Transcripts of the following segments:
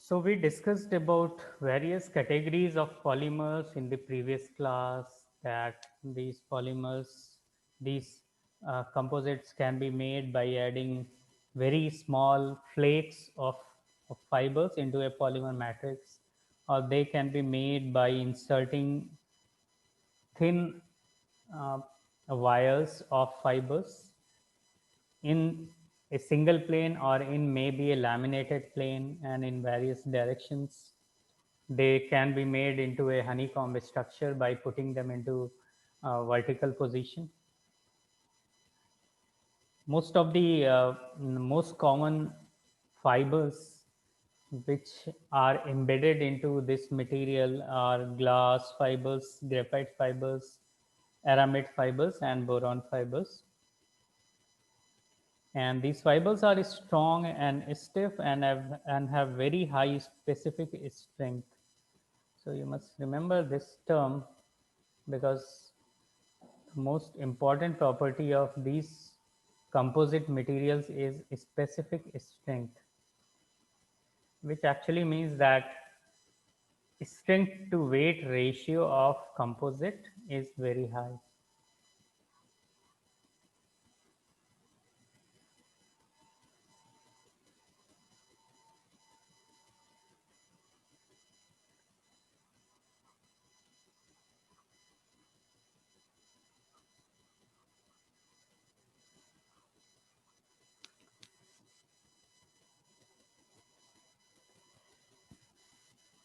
So we discussed about various categories of polymers in the previous class, that these polymers, these composites can be made by adding very small flakes of fibers into a polymer matrix, or they can be made by inserting thin uh, wires of fibers in a single plane or in maybe a laminated plane and in various directions. They can be made into a honeycomb structure by putting them into vertical position. Most of the most common fibers which are embedded into this material are glass fibers, graphite fibers, aramid fibers, and boron fibers. And these fibers are strong and stiff and have very high specific strength. So you must remember this term, because the most important property of these composite materials is specific strength, which actually means that strength to weight ratio of composite is very high.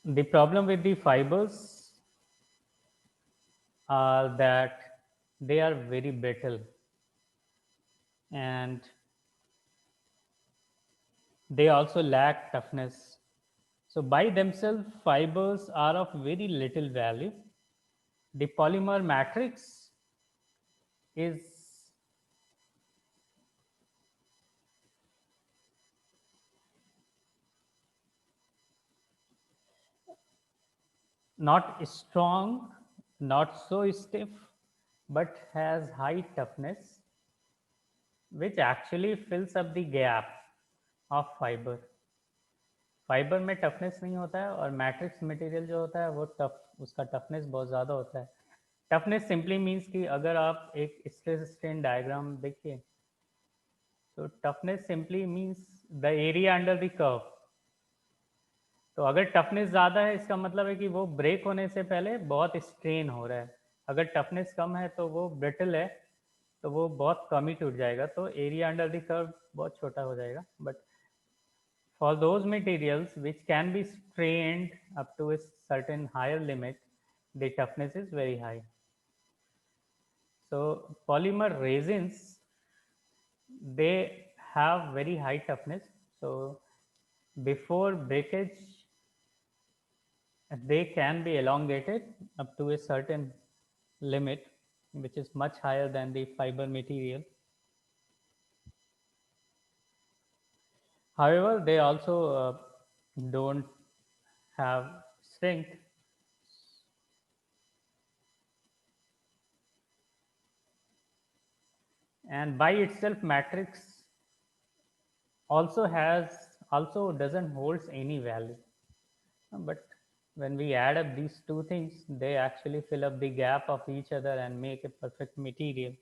The problem with the fibers are that they are very brittle, and they also lack toughness. So by themselves, fibers are of very little value. The polymer matrix is not strong, not so stiff, but has high toughness, which actually fills up the gap of fiber. Fibre में toughness नहीं होता है, और matrix material जो होता है वो tough, उसका टफनेस बहुत ज़्यादा होता है. टफनेस सिंपली मीन्स कि अगर आप एक स्ट्रेस स्ट्रेन डायग्राम देखिए, तो toughness simply means the area under the curve. तो अगर टफनेस ज़्यादा है, इसका मतलब है कि वो ब्रेक होने से पहले बहुत स्ट्रेन हो रहा है. अगर टफनेस कम है तो वो ब्रिटल है, तो वो बहुत कम ही टूट जाएगा, तो एरिया अंडर द कर्व बहुत छोटा हो जाएगा. But for those materials which can be strained up to a certain higher limit, the toughness is very high. So polymer resins, they have very high toughness. So before breakage, they can be elongated up to a certain limit, which is much higher than the fiber material. However, they also don't have strength. And by itself, matrix also doesn't holds any value. But when we add up these two things, they actually fill up the gap of each other and make a perfect material.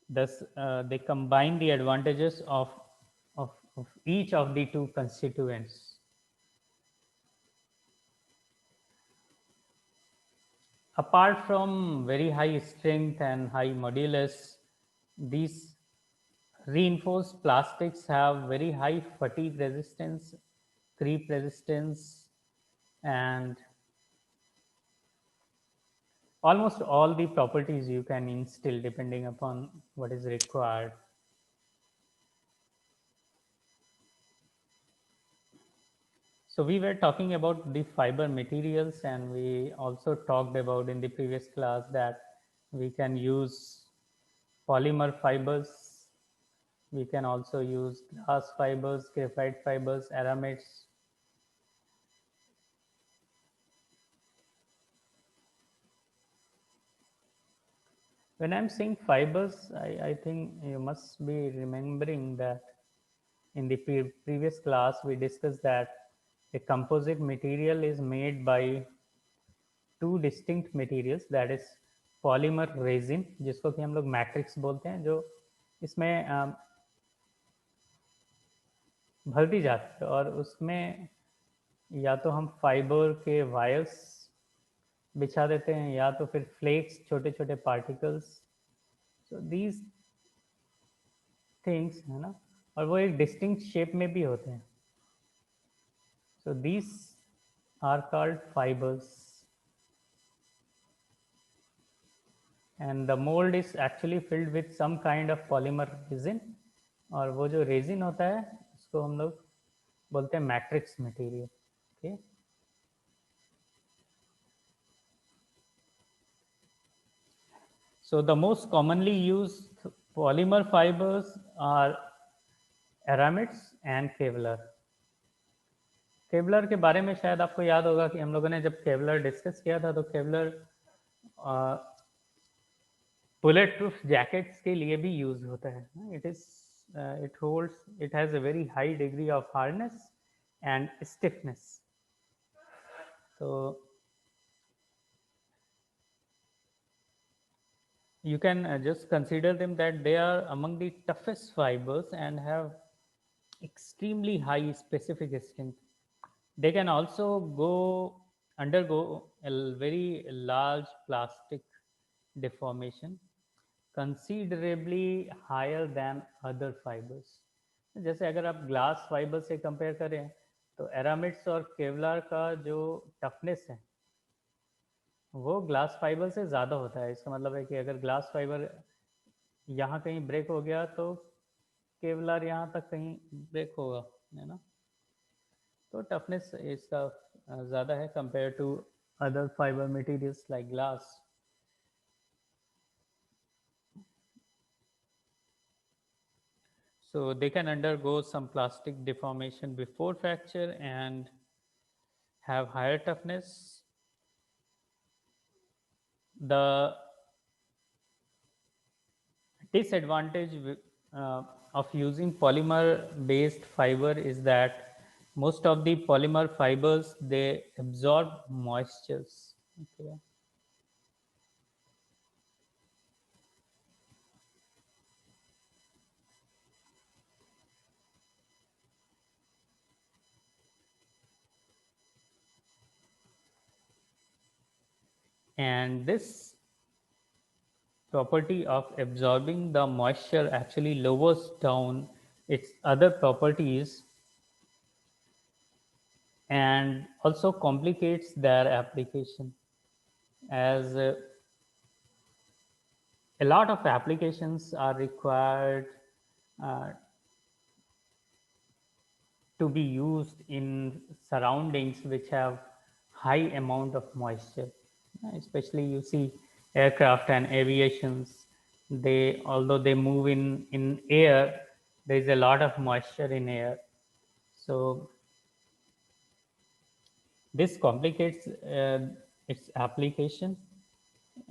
Thus, they combine the advantages of each of the two constituents. Apart from very high strength and high modulus, these reinforced plastics have very high fatigue resistance, creep resistance, and almost all the properties you can instill depending upon what is required. So we were talking about the fiber materials, and we also talked about in the previous class that we can use polymer fibers, we can also use glass fibers, graphite fibers, aramids. When I'm saying fibers, I think you must be remembering that in the previous class we discussed that a composite material is made by two distinct materials, that is polymer resin जिसको कि हम लोग matrix बोलते हैं, जो इसमें भरती जाती है और उसमें या तो हम फाइबर के वायर्स बिछा देते हैं या तो फिर फ्लेक्स, छोटे छोटे पार्टिकल्स। सो दीज थिंग्स है ना, और वो एक डिस्टिंक्ट शेप में भी होते हैं। So these are called fibres and the mould is actually filled with some kind of polymer resin, और वो जो रेजिन होता है उसको हम लोग बोलते हैं matrix material. Okay, so the most commonly used polymer fibers are aramids and Kevlar। Kevlar के बारे में शायद आपको याद होगा कि हम लोगों ने जब केवलर डिस्कस किया था तो केवलर बुलेट प्रूफ जैकेट्स के लिए भी यूज होता है। It has a very high degree of hardness and stiffness. तो you can just consider them that they are among the toughest fibers and have extremely high specific strength. They can also undergo a very large plastic deformation considerably higher than other fibers। जैसे अगर आप glass fibre से compare करें तो एरामिड्स और Kevlar का जो toughness है वो ग्लास फाइबर से ज़्यादा होता है। इसका मतलब है कि अगर ग्लास फाइबर यहाँ कहीं ब्रेक हो गया तो केवलार यहाँ तक कहीं ब्रेक होगा, है ना। तो टफनेस इसका ज़्यादा है compare to other fibre materials like glass. So they can undergo some plastic deformation before fracture and have higher toughness. The disadvantage of using polymer based fiber is that most of the polymer fibers they absorb moistures. Okay. And this property of absorbing the moisture actually lowers down its other properties and also complicates their application, as a lot of applications are required uh, to be used in surroundings which have high amount of moisture. Especially you see aircraft and aviations, they although they move in air, there is a lot of moisture in air. So this complicates its application,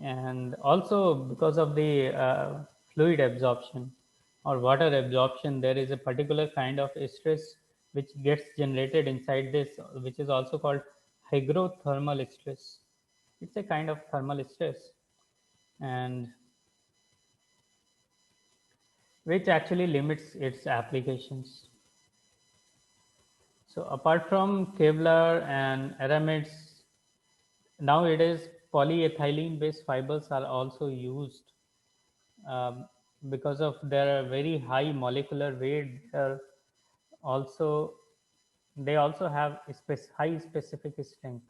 and also because of the fluid absorption or water absorption, there is a particular kind of stress which gets generated inside this, which is also called hygrothermal stress. It's a kind of thermal stress, and which actually limits its applications. So apart from Kevlar and aramids, nowadays polyethylene based fibers are also used um, because of their very high molecular weight. Also they also have high specific strength.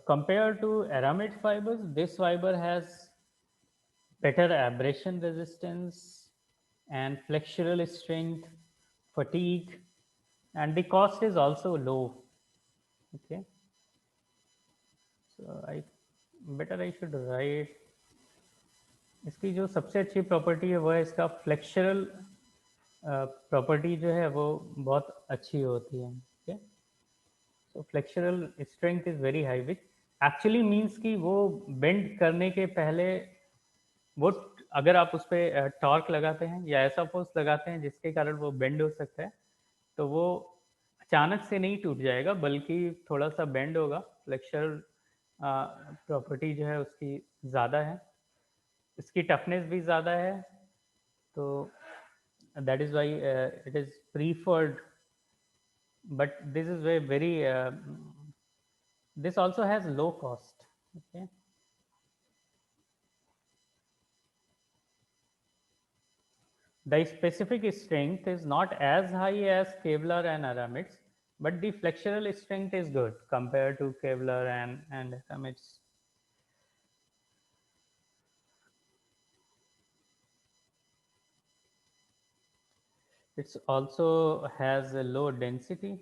Compared to aramid fibers, this fiber has better abrasion resistance and flexural strength, fatigue, and the cost is also low. Okay, so better I should write. इसकी जो सबसे अच्छी property है वो है इसका flexural property जो है वो बहुत अच्छी होती है। ठीक है, so flexural strength is very high which actually means कि वो बेंड करने के पहले वो, अगर आप उस पर टॉर्क लगाते हैं या ऐसा फोर्स लगाते हैं जिसके कारण वो बेंड हो सकता है, तो वो अचानक से नहीं टूट जाएगा बल्कि थोड़ा सा बेंड होगा। फ्लेक्चरल प्रॉपर्टी जो है उसकी ज़्यादा है, इसकी टफनेस भी ज़्यादा है, तो that is why it is preferred. But this is very this also has low cost. Okay, the specific strength is not as high as Kevlar and Aramids, but the flexural strength is good compared to Kevlar and Aramids. It also has a low density.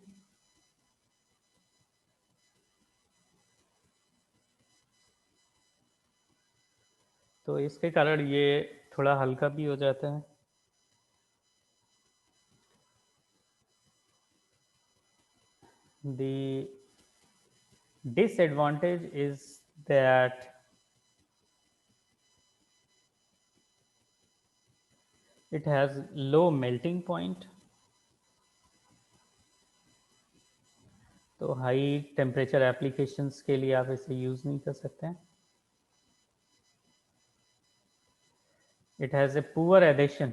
तो इसके कारण ये थोड़ा हल्का भी हो जाता है। The disadvantage is that it has low melting point, तो हाई टेम्परेचर एप्लीकेशंस के लिए आप इसे यूज़ नहीं कर सकते हैं। It has a poor adhesion.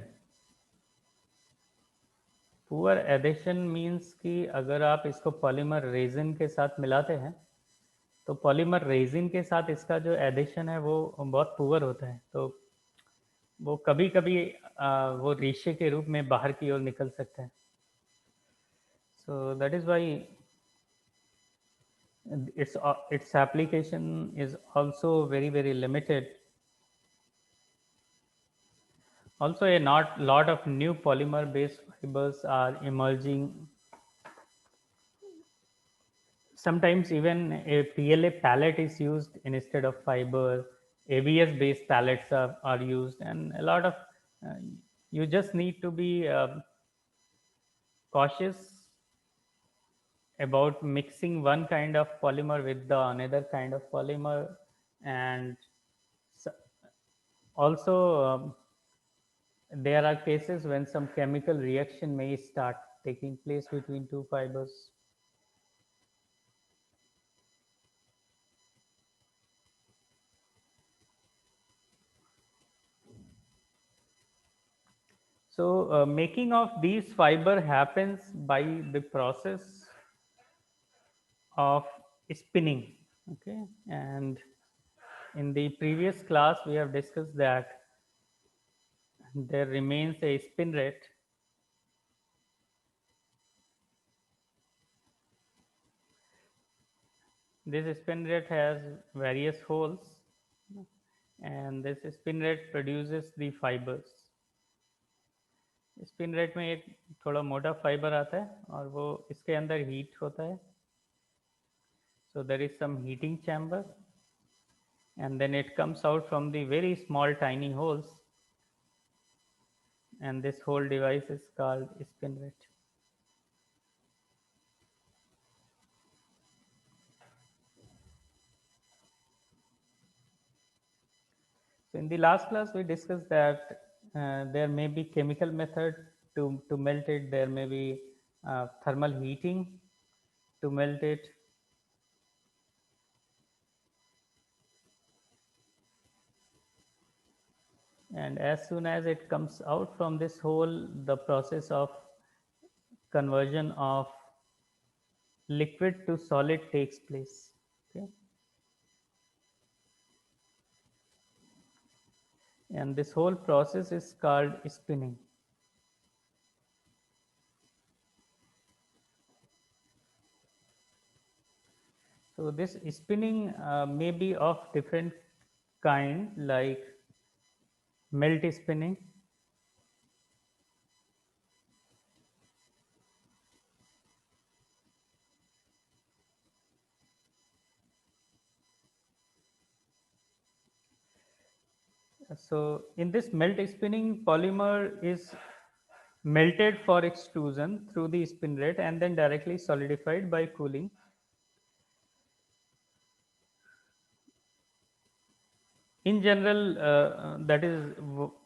Poor adhesion means कि अगर आप इसको पॉलीमर रेजिन के साथ मिलाते हैं तो पॉलीमर रेजिन के साथ इसका जो एडेशन है वो बहुत पुअर होता है, तो वो कभी कभी वो रेशे के रूप में बाहर की ओर निकल सकता है। So that is why its application is also very limited. Also, a not lot of new polymer based fibers are emerging. Sometimes even a PLA palette is used instead of fiber. ABS based palettes are used, and a lot of uh, you just need to be cautious about mixing one kind of polymer with the another kind of polymer, and also there are cases when some chemical reaction may start taking place between two fibers. So making of these fiber happens by the process of spinning. Okay, and in the previous class we have discussed that there remains a spin rate. This spin rate has various holes, and this spin rate produces the fibers. Spin rate में एक थोड़ा मोटा fibre आता है और वो इसके अंदर हीट होता है, so there is some heating chamber, and then it comes out from the very small tiny holes, and this whole device is called spin rate. So in the last class we discussed that there may be chemical method to melt it, there may be thermal heating to melt it, and as soon as it comes out from this hole, the process of conversion of liquid to solid takes place. Okay, and this whole process is called spinning. So this spinning may be of different kind, like melt spinning, So in this melt spinning, polymer is melted for extrusion through the spin rate and then directly solidified by cooling. In general, that is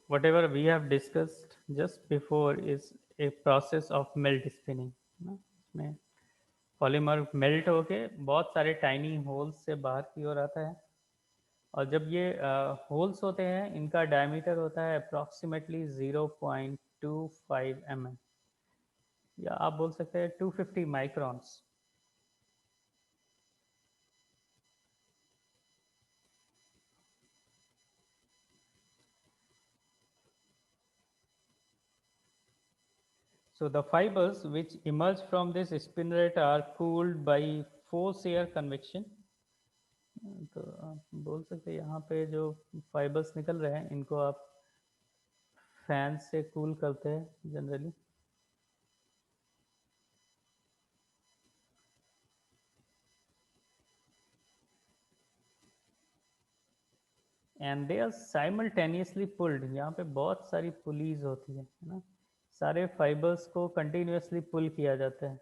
whatever we have discussed just before is a process of melt spinning, है ना? इसमें polymer melt होके बहुत सारे tiny holes से बाहर की ओर आता है, और जब ये होल्स होते हैं इनका डायमीटर होता है अप्रॉक्सीमेटली 0.25 mm, या आप बोल सकते हैं 250 microns. So the fibers which emerge from this spinneret are cooled by force air convection. तो आप बोल सकते हैं यहाँ पे जो फाइबर्स निकल रहे हैं इनको आप फैन से कूल करते हैं generally. And they are simultaneously pulled. यहाँ पे बहुत सारी पुलीज होती है ना, सारे फाइबर्स को कंटिन्यूसली पुल किया जाता है,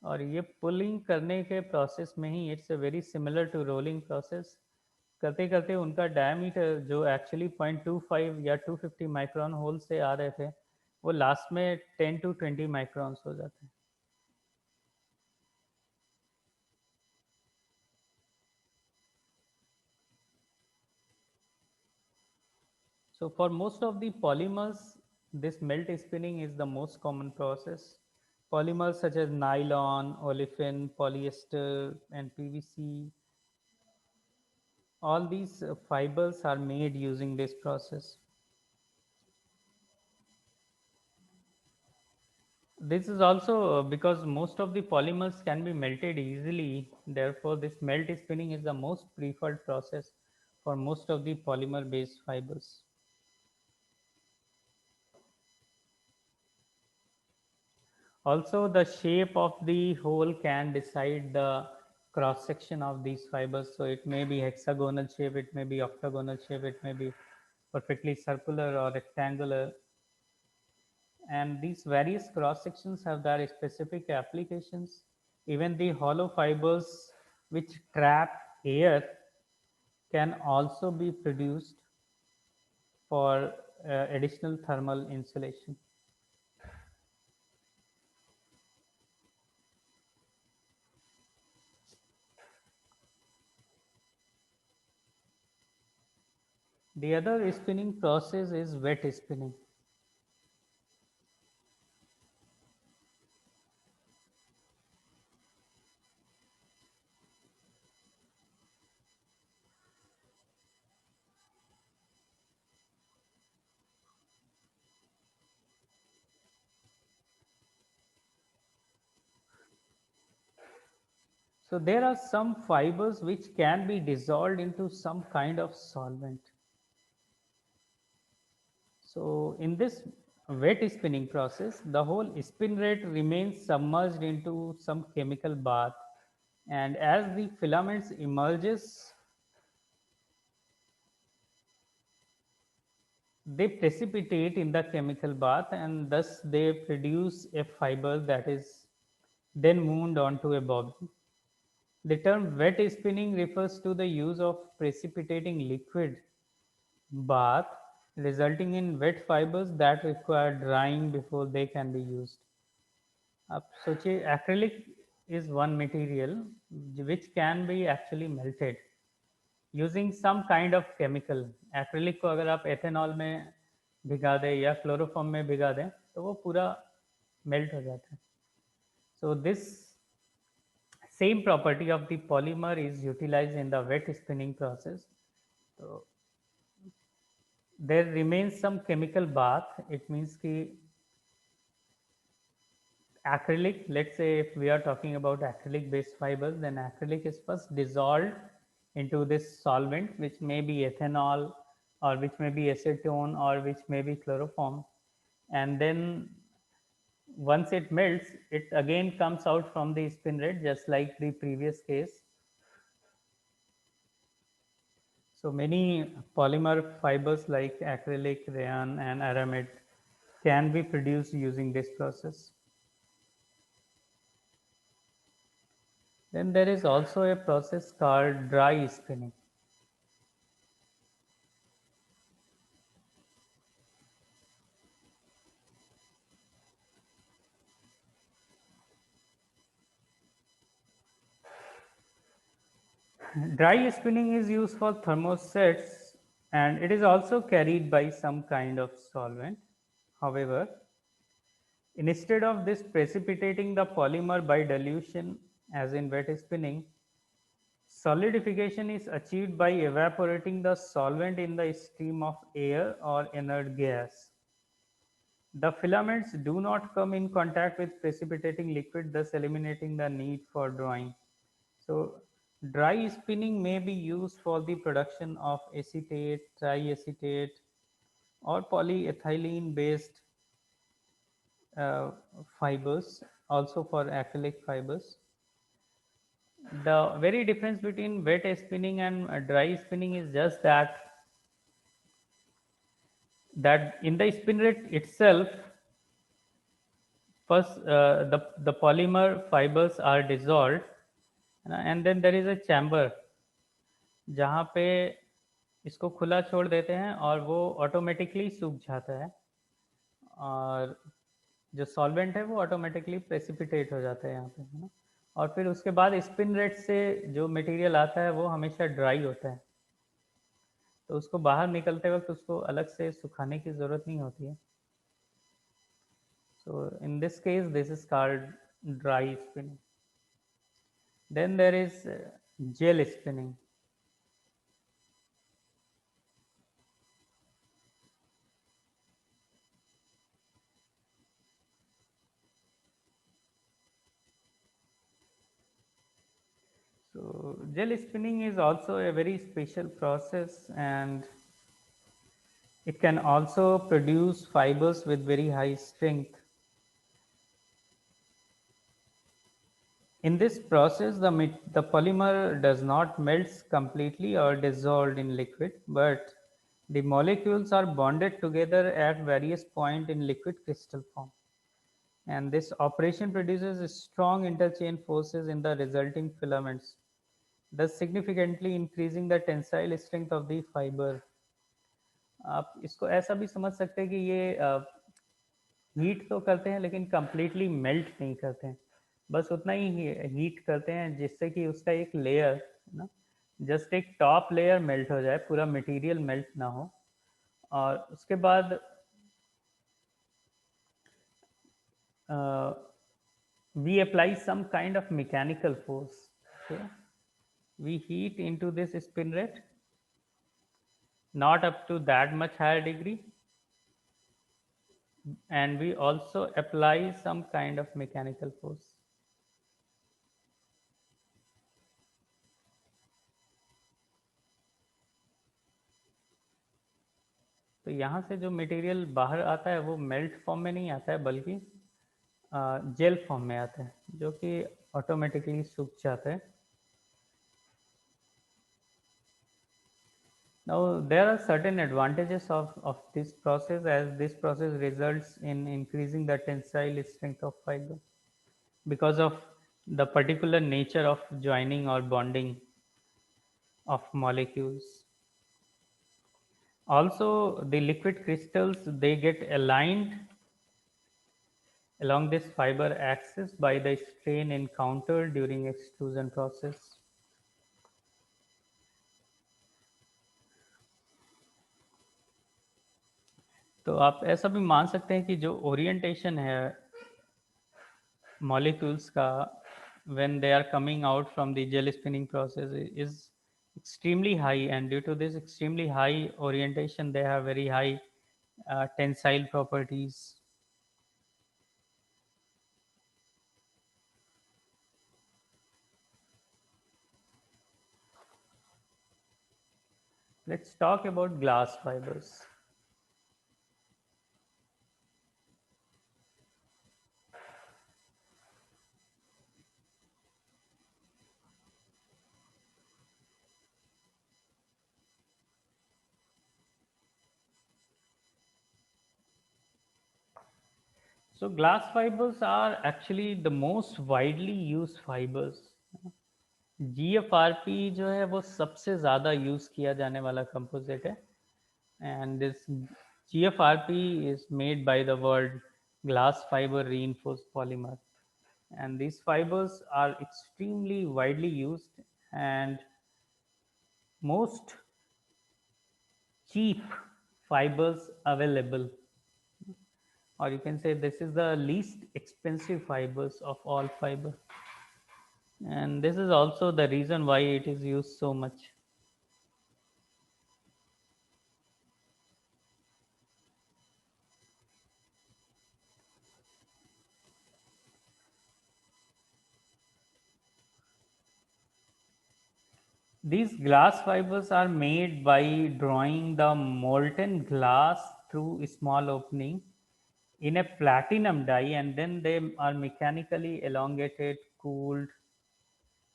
और ये पुलिंग करने के प्रोसेस में ही it's a very similar to rolling process. करते करते उनका डायमीटर जो एक्चुअली 0.25 या 250 माइक्रोन होल से आ रहे थे वो लास्ट में 10 to 20 माइक्रोन्स हो जाते हैं. So for most of the polymers, this melt spinning is the most common process. Polymers such as nylon, olefin, polyester, and PVC, all these fibers are made using this process. This is also because most of the polymers can be melted easily. Therefore, this melt spinning is the most preferred process for most of the polymer based fibers. Also, the shape of the hole can decide the cross section of these fibers. So it may be hexagonal shape, it may be octagonal shape, it may be perfectly circular or rectangular. And these various cross sections have their specific applications. Even the hollow fibers which trap air can also be produced for additional thermal insulation. The other spinning process is wet spinning. So there are some fibers which can be dissolved into some kind of solvent. So in this wet spinning process, the whole spin rate remains submerged into some chemical bath, and as the filaments emerges, they precipitate in the chemical bath, and thus they produce a fiber that is then wound onto a bobbin. The term wet spinning refers to the use of precipitating liquid bath resulting in wet fibers that require drying before they can be used. अब सोचिए acrylic is one material which can be actually melted using some kind of chemical. Acrylic को अगर आप ethanol में भिगा दें या chloroform में भिगा दें तो वो पूरा मेल्ट हो जाता है. So this same property of the polymer is utilized in the wet spinning process. So there remains some chemical bath. It means कि acrylic, let's say if we are talking about acrylic based fibers, then acrylic is first dissolved into this solvent which may be ethanol or which may be acetone or which may be chloroform, and then once it melts it again comes out from the spin rate just like the previous case. So many polymer fibers like acrylic, rayon, and aramid can be produced using this process. Then there is also a process called dry spinning. Dry spinning is used for thermosets and it is also carried by some kind of solvent. However, instead of this precipitating the polymer by dilution as in wet spinning, solidification is achieved by evaporating the solvent in the stream of air or inert gas. The filaments do not come in contact with precipitating liquid, thus eliminating the need for drawing. So, dry spinning may be used for the production of acetate, triacetate, or polyethylene based uh, fibers, also for acrylic fibers. The very difference between wet spinning and dry spinning is just that in the spinneret itself, first the polymer fibers are dissolved and then there is a chamber जहाँ पे इसको खुला छोड़ देते हैं और वो automatically सूख जाता है और जो सॉल्वेंट है वो ऑटोमेटिकली प्रेसिपिटेट हो जाता है यहाँ पे, है ना। और फिर उसके बाद स्पिन रेट से जो मटेरियल आता है वो हमेशा ड्राई होता है, तो उसको बाहर निकलते वक्त उसको अलग से सुखाने की ज़रूरत नहीं होती है. So in this case this is called dry spinning. Then there is gel spinning. So gel spinning is also a very special process and it can also produce fibers with very high strength. In this process, the polymer does not melt completely or dissolved in liquid, but the molecules are bonded together at various points in liquid crystal form. And this operation produces strong interchain forces in the resulting filaments, thus significantly increasing the tensile strength of the fiber. आप इसको ऐसा भी समझ सकते हैं कि ये heat तो करते हैं लेकिन कंप्लीटली मेल्ट नहीं करते हैं, बस उतना ही हीट करते हैं जिससे कि उसका एक लेयर ना, जस्ट एक टॉप लेयर मेल्ट हो जाए, पूरा मटेरियल मेल्ट ना हो. और उसके बाद we apply some kind of mechanical force. Okay, we heat into this spin rate, not up to that much higher degree, and we also apply some kind of mechanical force. तो यहाँ से जो material बाहर आता है वो melt form में नहीं आता है बल्कि जेल फॉर्म में आता है जो कि ऑटोमेटिकली सूख जाता है. Now there are certain advantages of this process as this process results in increasing the tensile strength of fiber because of the particular nature of joining or bonding of molecules. Also the liquid crystals they get aligned along this fiber axis by the strain encountered during extrusion process. तो आप ऐसा भी मान सकते हैं कि जो orientation है molecules का when they are coming out from the gel spinning process is extremely high, and due to this extremely high orientation they have very high tensile properties. Let's talk about glass fibers. So glass fibers are actually the most widely used fibers. GFRP जो है वो सबसे ज़्यादा use किया जाने वाला composite है, and this GFRP is made by the word glass fiber reinforced polymer, and these fibers are extremely widely used and most cheap fibers available, or you can say this is the least expensive fibers of all fiber, and this is also the reason why it is used so much. These glass fibers are made by drawing the molten glass through a small opening in a platinum die, and then they are mechanically elongated, cooled.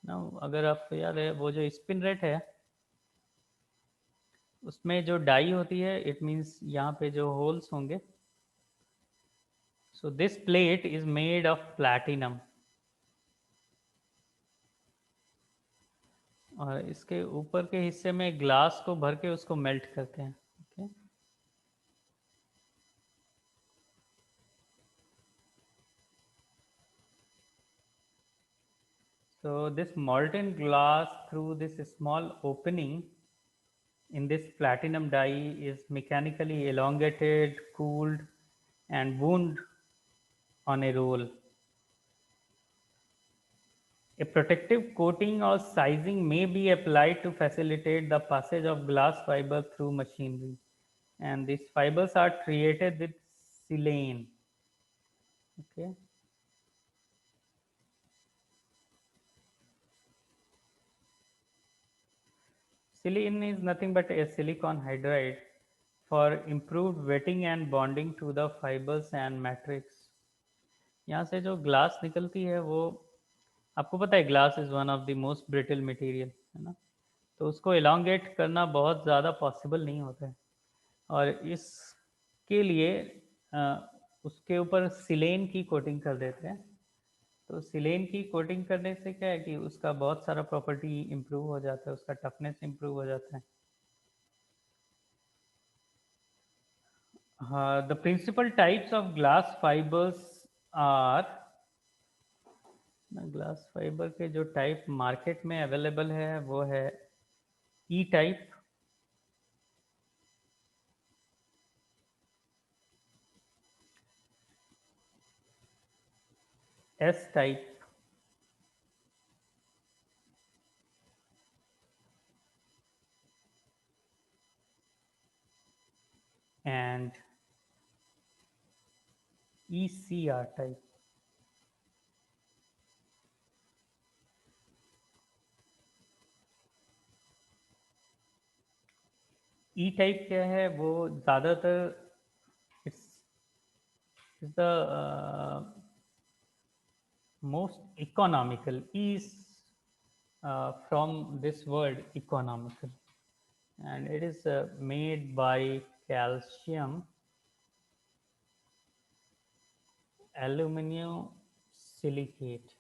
Now अगर आपको याद है वो जो spin rate है उसमें जो die होती है, इट मीन्स यहाँ पे जो होल्स होंगे, so this plate is made of platinum, और इसके ऊपर के हिस्से में ग्लास को भर के उसको मेल्ट करते हैं. Okay, so this molten glass through this small opening in this platinum die is mechanically elongated, cooled, and wound on a roll. A protective coating or sizing may be applied to facilitate the passage of glass fiber through machinery. And these fibers are treated with silane. Okay. Silane is nothing but a silicon hydride for improved wetting and bonding to the fibers and matrix. यहाँ से जो glass निकलती है वो, आपको पता है glass is one of the most brittle material, है ना, तो उसको एलोंगेट करना बहुत ज़्यादा पॉसिबल नहीं होता है, और इसके लिए उसके ऊपर सिलेन की कोटिंग कर देते हैं. तो सिलेन की कोटिंग करने से क्या है कि उसका बहुत सारा प्रॉपर्टी इम्प्रूव हो जाता है, उसका टफनेस इम्प्रूव हो जाता है. हाँ, the principal types of glass fibres are, glass fiber के जो टाइप मार्केट में अवेलेबल है वो है E type, S type, and ECR type. E type क्या है, वो ज़्यादातर it's is the most economical, is from this word economical, and it is made by calcium aluminum silicate.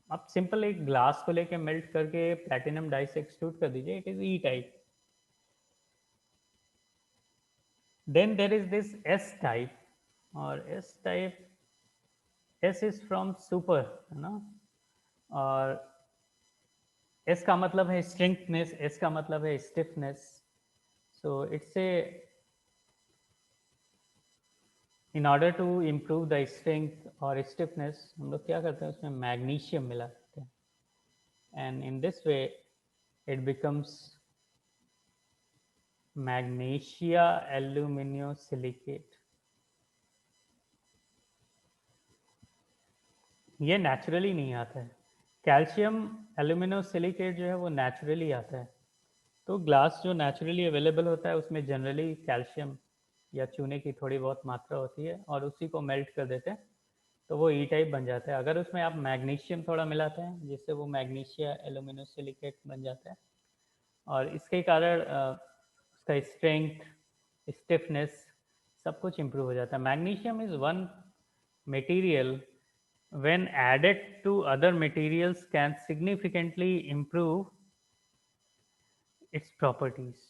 आप सिंपल एक ग्लास को लेके मेल्ट करके प्लैटिनम डाई से एक्सट्रूड कर दीजिए, it is E type. Then there is this S type, और S type, S is from super, है ना, और एस का मतलब है स्ट्रेंथनेस, एस का मतलब है stiffness. So it's a, in order to improve the strength और स्टिफनेस हम लोग क्या करते हैं, उसमें मैग्नीशियम मिला करते हैं, and in this way it becomes magnesia aluminium silicate. ये नेचुरली नहीं आता है, कैल्शियम एल्यूमिनियम सिलिकेट जो है वो नेचुरली आता है. तो ग्लास जो नेचुरली अवेलेबल होता है उसमें जनरली कैल्शियम या चूने की थोड़ी बहुत मात्रा होती है, और उसी को मेल्ट कर देते हैं तो वो ई टाइप बन जाता है। अगर उसमें आप मैग्नीशियम थोड़ा मिलाते हैं जिससे वो मैग्नीशिया एल्यूमिनोसिलिकेट बन जाता है, और इसके कारण उसका स्ट्रेंथ, स्टिफनेस, सब कुछ इम्प्रूव हो जाता है। Magnesium is one material when added to other materials can significantly improve its properties.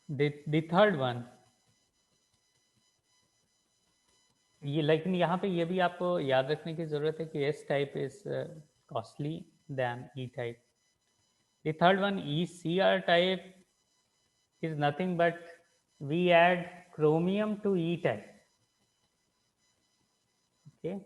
The third one, ये लेकिन यहाँ पे ये भी आपको याद रखने की ज़रूरत है कि S type is costly than E type. The third one, ECr type, is nothing but we add chromium to E type. Okay.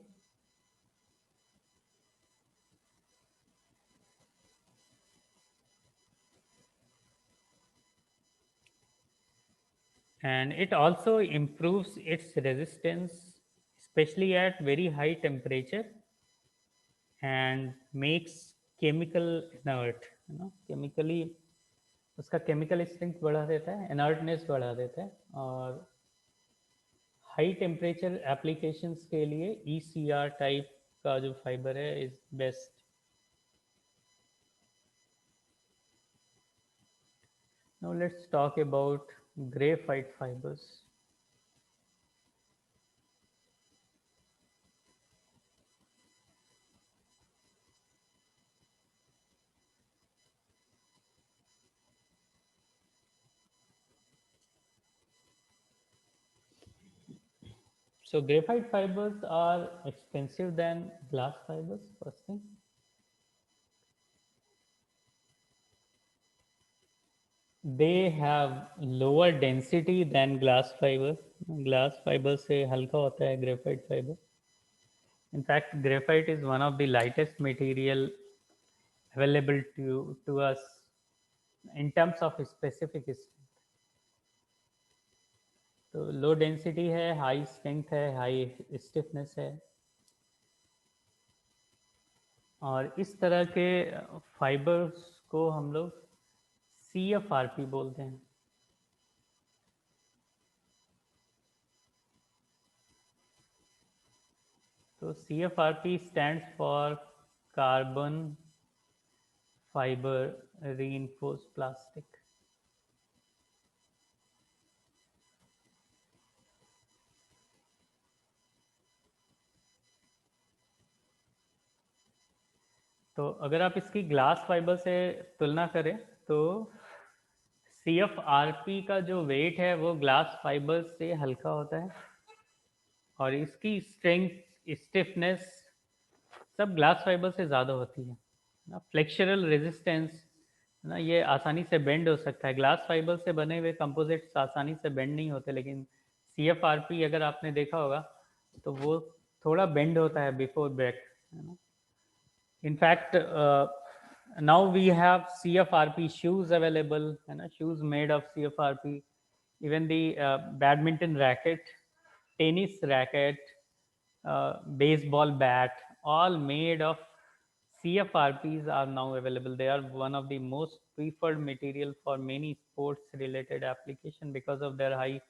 And it also improves its resistance, especially at very high temperature, and makes chemical inert, chemically उसका chemical strength बढ़ा देता है, inertness बढ़ा देता है, और high temperature applications के लिए ECr टाइप का जो फाइबर है is best. Now let's talk about graphite fibres. So graphite fibers are expensive than glass fibers, first thing. They have lower density than glass fiber. Glass fiber से हल्का होता है graphite fiber. In fact, graphite is one of the lightest material available to us in terms of specific strength. तो low density है, high strength है, high stiffness है, और इस तरह के फाइबर्स को हम लोग CFRP बोलते हैं। तो CFRP stands for carbon fiber reinforced plastic. तो अगर आप इसकी ग्लास फाइबर से तुलना करें तो CFRP का जो वेट है वो ग्लास फाइबर से हल्का होता है, और इसकी स्ट्रेंथ, स्टिफनेस सब ग्लास फाइबर से ज़्यादा होती है ना। फ्लेक्चरल रेजिस्टेंस ना, ये आसानी से बेंड हो सकता है। ग्लास फाइबर से बने हुए कंपोजिट्स आसानी से बेंड नहीं होते, लेकिन CFRP अगर आपने देखा होगा तो वो थोड़ा बेंड होता है बिफोर ब्रेक, है ना। In fact, now we have CFRP shoes available, है ना, shoes made of CFRP. Even the badminton racket, tennis racket, baseball bat, all made of CFRPs are now available. They are one of the most preferred material for many sports related application because of their high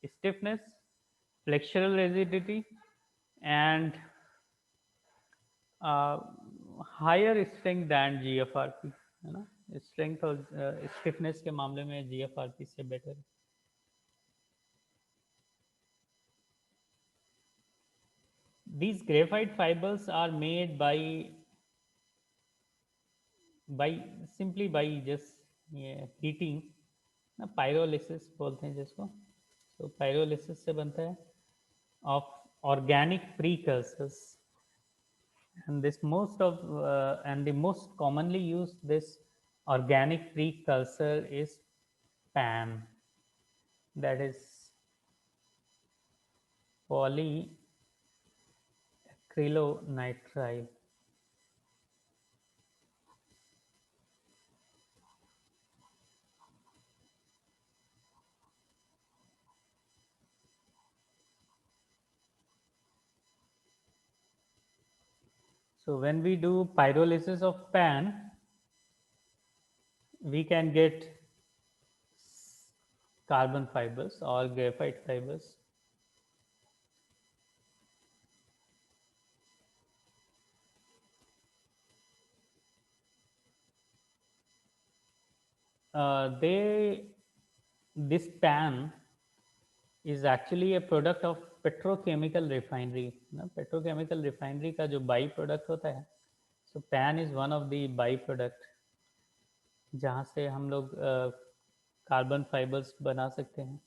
stiffness, flexural rigidity, and higher strength than GFRP, है ना। Strength और stiffness के मामले में GFRP से better है। These graphite fibers are made by simply by just heating, ना, pyrolysis बोलते हैं जिसको। तो pyrolysis से बनता है of organic precursors, and this most of and the most commonly used this organic precursor is PAN, that is polyacrylonitrile. So when we do pyrolysis of PAN, we can get carbon fibers or graphite fibers. This pan is actually a product of petrochemical refinery. ना petrochemical refinery का जो by product होता है, so pan is one of the by product जहाँ से हम लोग carbon fibres बना सकते हैं.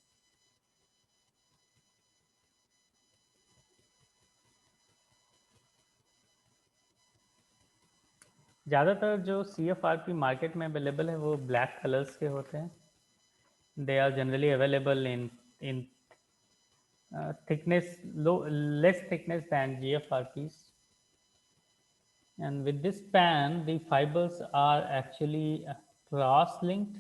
ज़्यादातर जो CFR की मार्केट में अवेलेबल है वो ब्लैक कलर्स के होते हैं. They are generally available in thickness low less thickness than GFRPs. And with this pan, the fibers are actually cross-linked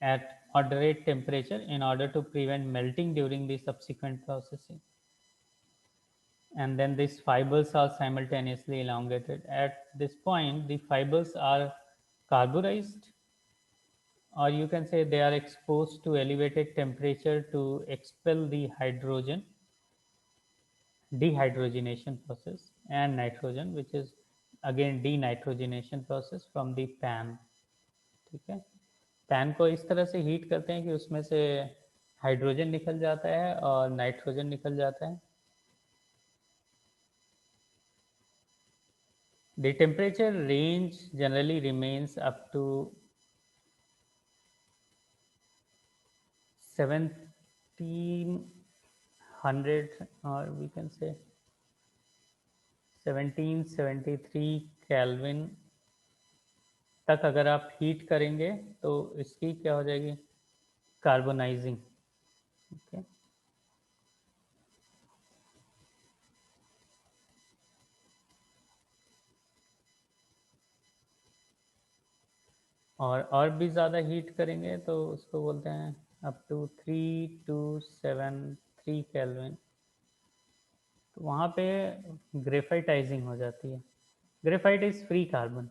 at moderate temperature in order to prevent melting during the subsequent processing. And then these fibers are simultaneously elongated. At this point, the fibers are carburized, or you can say they are exposed to elevated temperature to expel the hydrogen dehydrogenation process and nitrogen, which is again denitrogenation process from the pan. ठीक है, pan को इस तरह से heat करते हैं कि उसमें से हाइड्रोजन निकल जाता है और नाइट्रोजन निकल जाता है. The temperature range generally remains up to 1700, or we can say 1773 kelvin तक अगर आप हीट करेंगे तो इसकी क्या हो जाएगी, कार्बोनाइजिंग. ओके, और भी ज़्यादा हीट करेंगे तो उसको बोलते हैं अप टू 3273 केल्विन. तो वहाँ पे ग्रेफाइटाइजिंग हो जाती है. Graphite is free carbon.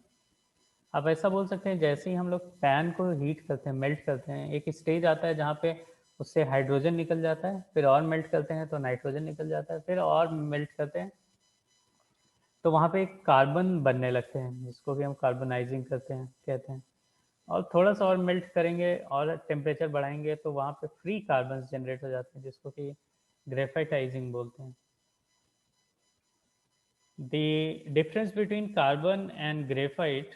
आप ऐसा बोल सकते हैं जैसे ही हम लोग पैन को हीट करते हैं, मेल्ट करते हैं, एक स्टेज आता है जहाँ पे उससे हाइड्रोजन निकल जाता है, फिर और मेल्ट करते हैं तो नाइट्रोजन निकल जाता है, फिर और मेल्ट करते हैं तो वहाँ पे एक कार्बन बनने लगते हैं जिसको कि हम कार्बनाइजिंग करते हैं कहते हैं. और थोड़ा सा और मेल्ट करेंगे और टेम्परेचर बढ़ाएंगे तो वहाँ पे फ्री कार्बन जनरेट हो जाते हैं जिसको कि ग्रेफाइटाइजिंग बोलते हैं. The difference between carbon and graphite,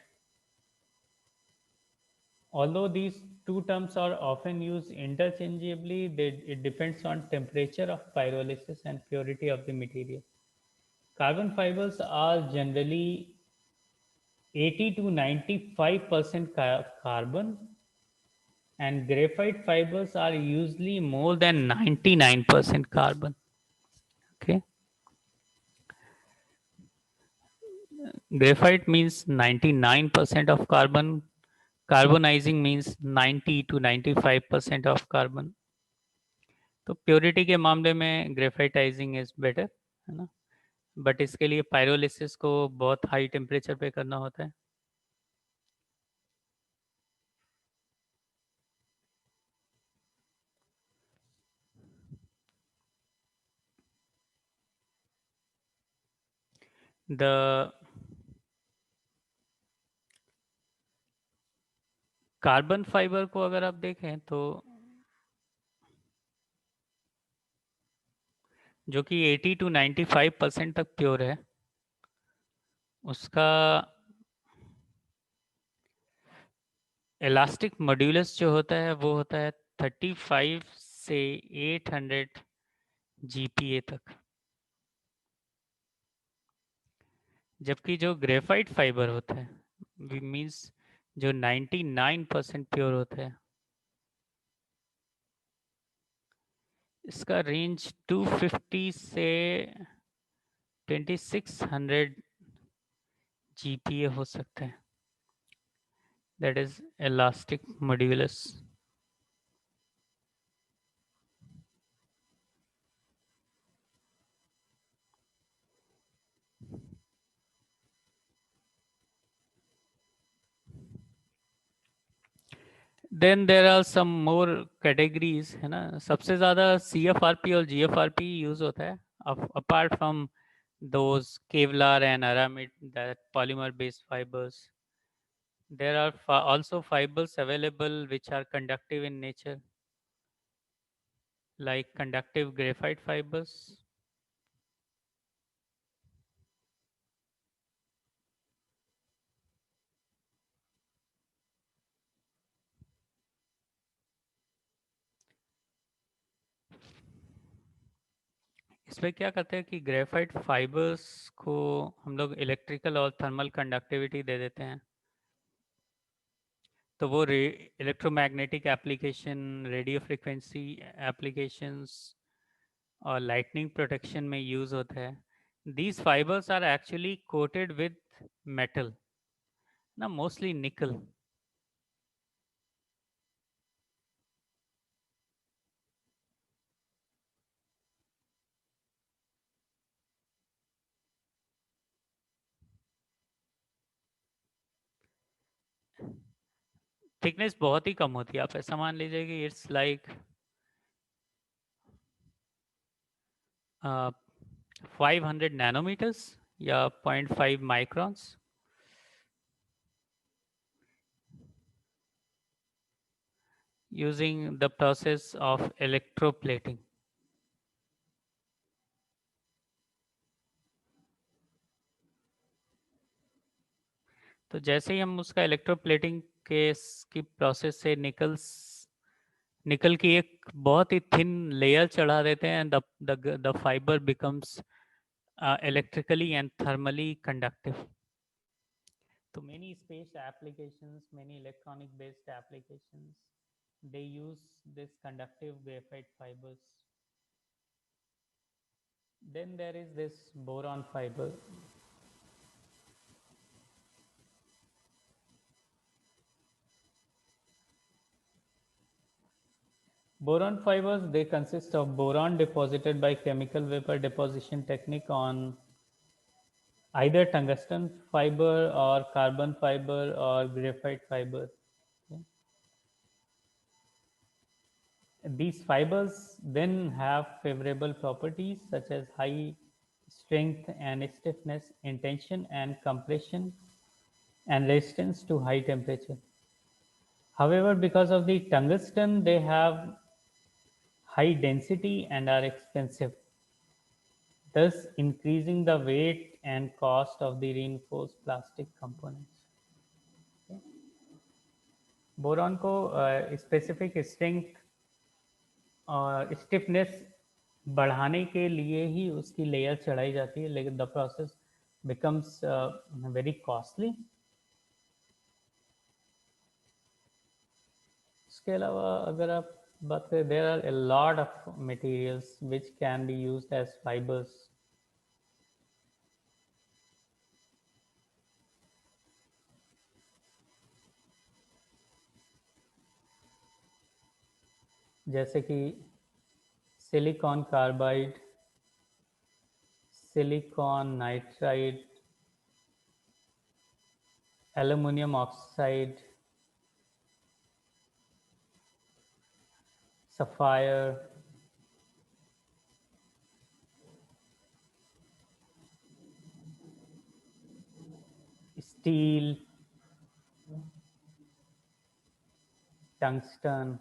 although these two terms are often used interchangeably, it depends on temperature of pyrolysis and purity of the material. Carbon fibers are generally 80 to 95% carbon, and graphite fibers are usually more than 99% carbon. Okay. Graphite means 99% of carbon. Carbonizing means 90 to 95% of carbon. तो purity के मामले में ग्रेफाइटाइजिंग is better, है ना, but इसके लिए pyrolysis को बहुत हाई टेम्परेचर पे करना होता है. द कार्बन फाइबर को अगर आप देखें तो जो कि 80 टू 95% तक प्योर है, उसका इलास्टिक मॉड्यूलस जो होता है वो होता है 35 से 800 GPa तक. जबकि जो ग्रेफाइट फाइबर होता है मीन्स जो 99% प्योर होता है, इसका रेंज 250 से 2600 GPa हो सकता है. That is elastic modulus. Then there are some more categories, है ना. सबसे ज़्यादा CFRP और GFRP यूज़ होता है. Apart from those Kevlar and aramid, that polymer based fibers, there are also fibers available which are conductive in nature, like conductive graphite fibers. इसमें क्या करते हैं कि ग्रेफाइट फाइबर्स को हम लोग इलेक्ट्रिकल और थर्मल कंडक्टिविटी दे देते हैं. तो वो electromagnetic application, radio frequency applications और लाइटनिंग प्रोटेक्शन में यूज़ होता है. These fibers are actually coated with metal, ना mostly nickel. थिकनेस बहुत ही कम होती है. आप ऐसा मान लीजिए कि इट्स लाइक 500 नैनोमीटर्स या 0.5 microns, using the process of electroplating. तो जैसे ही हम उसका इलेक्ट्रोप्लेटिंग की प्रोसेस से निकल की एक बहुत ही थिन लेयर चढ़ा देते हैं, the fibre becomes electrically and thermally conductive. So many space applications, many electronic based applications, they use this conductive graphite fibers. Then there is this boron fiber. Boron fibers, they consist of boron deposited by chemical vapor deposition technique on either tungsten fiber or carbon fiber or graphite fiber. Okay. These fibers then have favorable properties such as high strength and stiffness in tension and compression and resistance to high temperature. However, because of the tungsten, they have high density and are expensive, thus increasing the weight and cost of the reinforced plastic components. Boron को specific strength और stiffness बढ़ाने के लिए ही उसकी layer चढ़ाई जाती है, लेकिन the process becomes very costly. इसके अलावा अगर आप बात करें, there are a lot of materials which can be used as fibres. जैसे कि silicon carbide, silicon nitride, aluminium oxide, sapphire, steel, tungsten,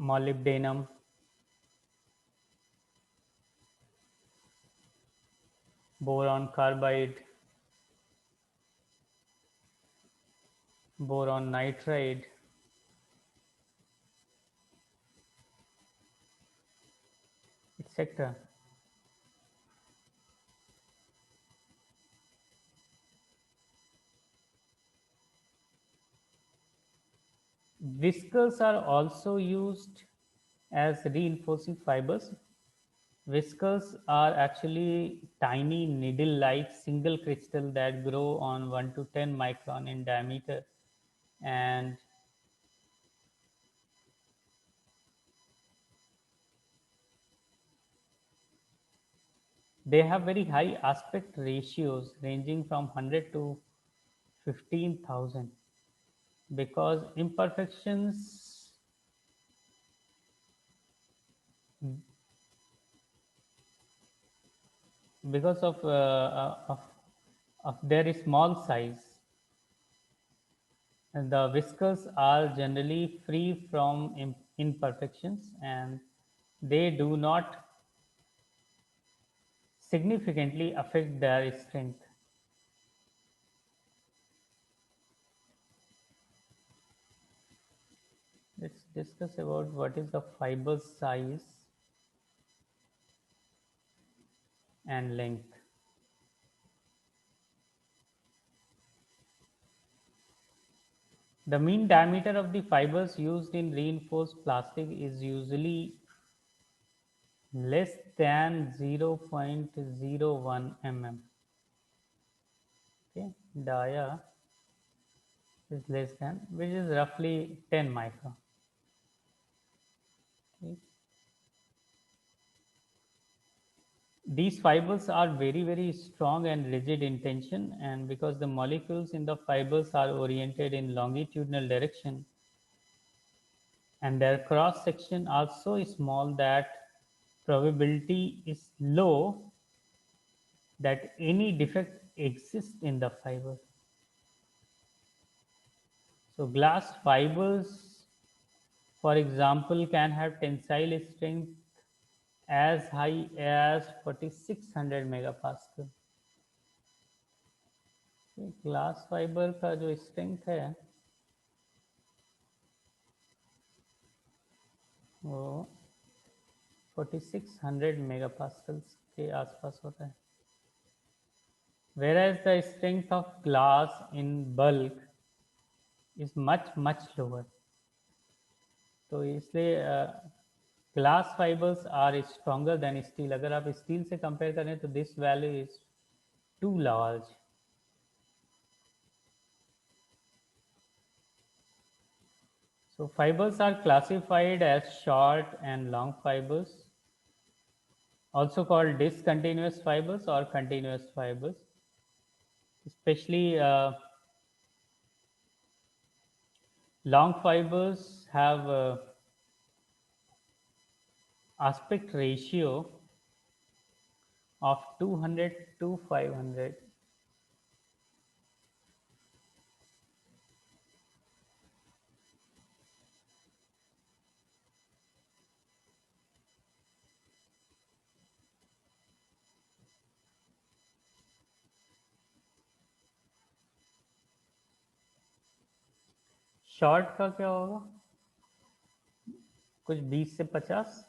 molybdenum, boron carbide, boron nitride, etc. Whiskers are also used as reinforcing fibers. Whiskers are actually tiny needle-like single crystal that grow on 1 to 10 micron in diameter, and they have very high aspect ratios ranging from 100 to 15,000 because imperfections, because of their small size, and the whiskers are generally free from imperfections, and they do not significantly affect their strength. Let's discuss about what is the fiber size and length. The mean diameter of the fibers used in reinforced plastic is usually less than 0.01 mm. Okay, dia is less than, which is roughly 10 micron. Okay. These fibers are very, very strong and rigid in tension, and because the molecules in the fibers are oriented in longitudinal direction and their cross section are so small that probability is low that any defect exists in the fiber. So glass fibers, for example, can have tensile strength as high as 4600 megapascal. Glass fibre का जो strength है वो 4600 मेगापास्कल्स के आसपास होता है, whereas the strength of glass in bulk is much lower. तो इसलिए glass fibres are stronger than steel. अगर आप स्टील से कंपेयर करें तो this value is too large. So fibers are classified as short and long fibers, also called discontinuous fibers or continuous fibers. Especially long fibers have aspect ratio of 200 to 500. Short का क्या होगा, कुछ 20 से 50.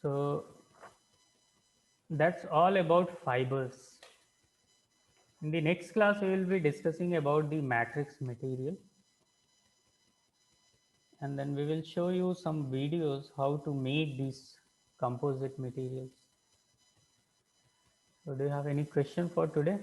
So that's all about fibers. In the next class, we will be discussing about the matrix material, and then we will show you some videos how to make these composite materials. So do you have any question for today?